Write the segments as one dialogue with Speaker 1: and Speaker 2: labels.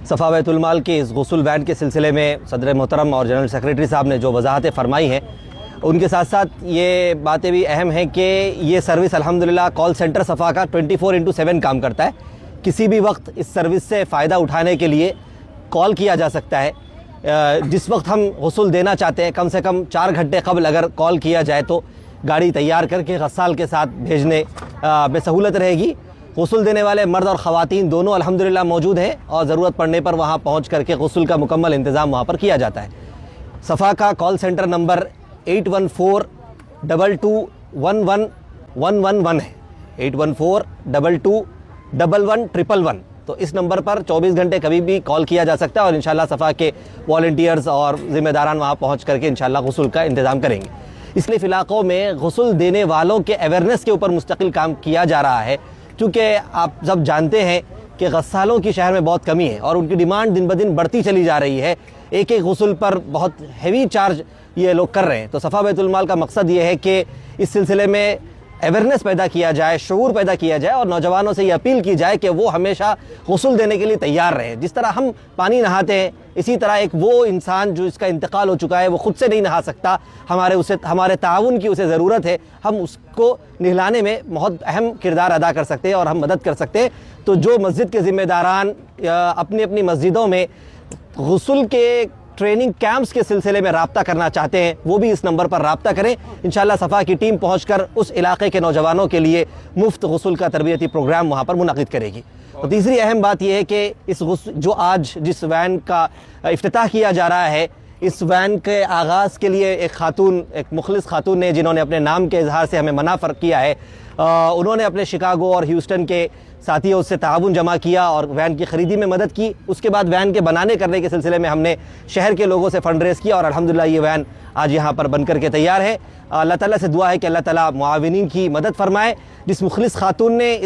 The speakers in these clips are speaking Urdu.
Speaker 1: صفا بیت المال کے اس غسل وین کے سلسلے میں صدر محترم اور جنرل سیکریٹری صاحب نے جو وضاحتیں فرمائی ہیں، ان کے ساتھ ساتھ یہ باتیں بھی اہم ہیں کہ یہ سروس الحمدللہ کال سینٹر صفا کا 24/7 کام کرتا ہے۔ کسی بھی وقت اس سروس سے فائدہ اٹھانے کے لیے کال کیا جا سکتا ہے۔ جس وقت ہم غسل دینا چاہتے ہیں کم سے کم 4 گھنٹے قبل اگر کال کیا جائے تو گاڑی تیار کر کے غسال کے ساتھ بھیجنے میں سہولت رہے گی۔ غسل دینے والے مرد اور خواتین دونوں الحمدللہ موجود ہیں اور ضرورت پڑنے پر وہاں پہنچ کر کے غسل کا مکمل انتظام وہاں پر کیا جاتا ہے۔ صفا کا کال سینٹر نمبر 8142211111 ہے، 8142211111۔ تو اس نمبر پر 24 گھنٹے کبھی بھی کال کیا جا سکتا ہے اور انشاءاللہ صفا کے والنٹیئرز اور ذمہ داران وہاں پہنچ کر کے انشاءاللہ غسل کا انتظام کریں گے۔ اس لیے علاقوں میں غسل دینے والوں کے اویئرنیس کے اوپر مستقل کام کیا جا رہا ہے، چونکہ آپ سب جانتے ہیں کہ غسالوں کی شہر میں بہت کمی ہے اور ان کی ڈیمانڈ دن بدن بڑھتی چلی جا رہی ہے۔ ایک غسل پر بہت ہیوی چارج یہ لوگ کر رہے ہیں۔ تو صفا بیت المال کا مقصد یہ ہے کہ اس سلسلے میں اویئرنیس پیدا کیا جائے، شعور پیدا کیا جائے اور نوجوانوں سے یہ اپیل کی جائے کہ وہ ہمیشہ غسل دینے کے لیے تیار رہیں۔ جس طرح ہم پانی نہاتے ہیں، اسی طرح ایک وہ انسان جو اس کا انتقال ہو چکا ہے وہ خود سے نہیں نہا سکتا، ہمارے تعاون کی اسے ضرورت ہے۔ ہم اس کو نہلانے میں بہت اہم کردار ادا کر سکتے ہیں اور ہم مدد کر سکتے ہیں۔ تو جو مسجد کے ذمہ داران اپنی اپنی مسجدوں میں غسل کے ٹریننگ کیمپس کے سلسلے میں رابطہ کرنا چاہتے ہیں وہ بھی اس نمبر پر رابطہ کریں۔ انشاءاللہ صفا کی ٹیم پہنچ کر اس علاقے کے نوجوانوں کے لیے مفت غسل کا تربیتی پروگرام وہاں پر منعقد کرے گی۔ اور تیسری اہم بات یہ ہے کہ اس جو آج جس وین کا افتتاح کیا جا رہا ہے، اس وین کے آغاز کے لیے ایک مخلص خاتون نے، جنہوں نے اپنے نام کے اظہار سے ہمیں منع فرق کیا ہے، انہوں نے اپنے شکاگو اور ہیوسٹن کے ساتھیوں سے تعاون جمع کیا اور وین کی خریدی میں مدد کی۔ اس کے بعد وین کے بنانے کرنے کے سلسلے میں ہم نے شہر کے لوگوں سے فنڈ ریز کیا اور الحمدللہ یہ وین آج یہاں پر بن کر کے تیار ہے۔ اللہ تعالیٰ سے دعا ہے کہ اللہ تعالیٰ معاونین کی مدد فرمائے۔ جس مخلص خاتون نے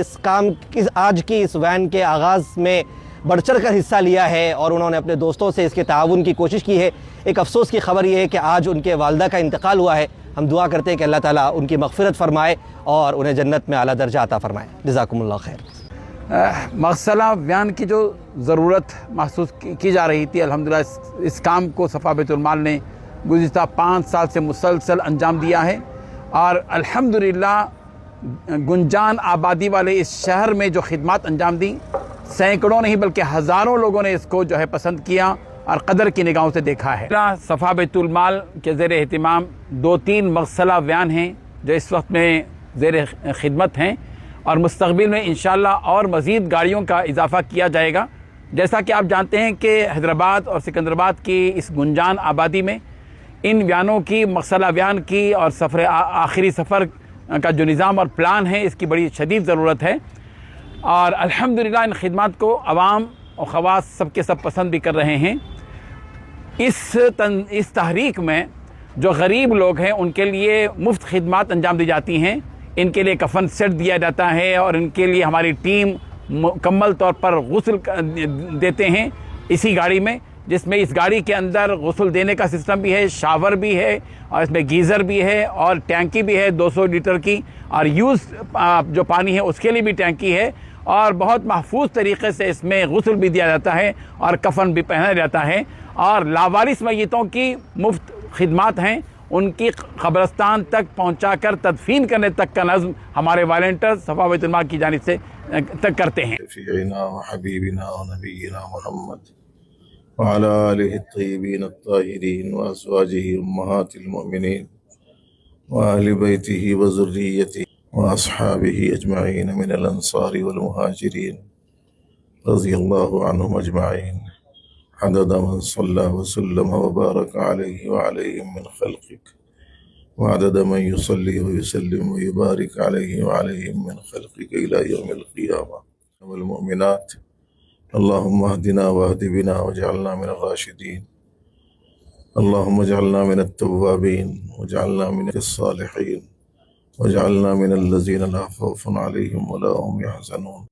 Speaker 1: آج کی اس وین کے آغاز میں بڑھ چڑھ کر حصہ لیا ہے اور انہوں نے اپنے دوستوں سے اس کے تعاون کی کوشش کی ہے۔ ایک افسوس کی خبر یہ ہے کہ آج ان کے والدہ کا انتقال ہوا ہے۔ ہم دعا کرتے ہیں کہ اللہ تعالیٰ ان کی مغفرت فرمائے اور انہیں جنت میں اعلیٰ درجہ عطا فرمائے۔ جزاکم اللہ خیر۔
Speaker 2: مغسلہ وین کی جو ضرورت محسوس کی جا رہی تھی، الحمدللہ اس کام کو صفا بیت المال نے گزشتہ 5 سال سے مسلسل انجام دیا ہے اور الحمدللہ گنجان آبادی والے اس شہر میں جو خدمات انجام دیں، سینکڑوں نہیں بلکہ ہزاروں لوگوں نے اس کو جو ہے پسند کیا اور قدر کی نگاہوں سے دیکھا ہے۔ صفا بیت المال کے زیر اہتمام 2-3 مغسلہ وین ہیں جو اس وقت میں زیر خدمت ہیں اور مستقبل میں انشاءاللہ اور مزید گاڑیوں کا اضافہ کیا جائے گا۔ جیسا کہ آپ جانتے ہیں کہ حیدرآباد اور سکندرآباد کی اس گنجان آبادی میں ان وینوں کی، مغسلہ وین کی اور آخری سفر کا جو نظام اور پلان ہے، اس کی بڑی شدید ضرورت ہے اور الحمدللہ ان خدمات کو عوام اور خواص سب کے سب پسند بھی کر رہے ہیں۔ اس تحریک میں جو غریب لوگ ہیں ان کے لیے مفت خدمات انجام دی جاتی ہیں۔ ان کے لیے کفن سیٹ دیا جاتا ہے اور ان کے لیے ہماری ٹیم مکمل طور پر غسل دیتے ہیں اسی گاڑی میں، جس میں اس گاڑی کے اندر غسل دینے کا سسٹم بھی ہے، شاور بھی ہے اور اس میں گیزر بھی ہے اور ٹینکی بھی ہے 200 لیٹر کی، اور یوز جو پانی ہے اس کے لیے بھی ٹینکی ہے اور بہت محفوظ طریقے سے اس میں غسل بھی دیا جاتا ہے اور کفن بھی پہنا جاتا ہے۔ اور لاوارث میتوں کی مفت خدمات ہیں، ان کی قبرستان تک پہنچا کر تدفین کرنے تک کا نظم ہمارے والنٹرز صفا بیت المال کی جانب سے تک کرتے ہیں۔
Speaker 3: شفیعنا وحبیبنا ونبینا محمد وعلى آلہ الطیبین الطاہرین وازواجہ امہات المؤمنین وآل بیتہ وذریتہ واصحابہ اجمعین من الانصار والمہاجرین رضی اللہ عنہم اجمعین عدد من صلى وسلم وبارك عليه وعليهم من خلقك وعدد من يصلي ويسلم ويبارك عليه وعليهم من خلقك إلى يوم القيامة والمؤمنات اللهم اهدنا واهد بنا واجعلنا من الراشدين اللهم اجعلنا من التوابين واجعلنا من الصالحين واجعلنا من الذين لا خوف عليهم ولا هم يحزنون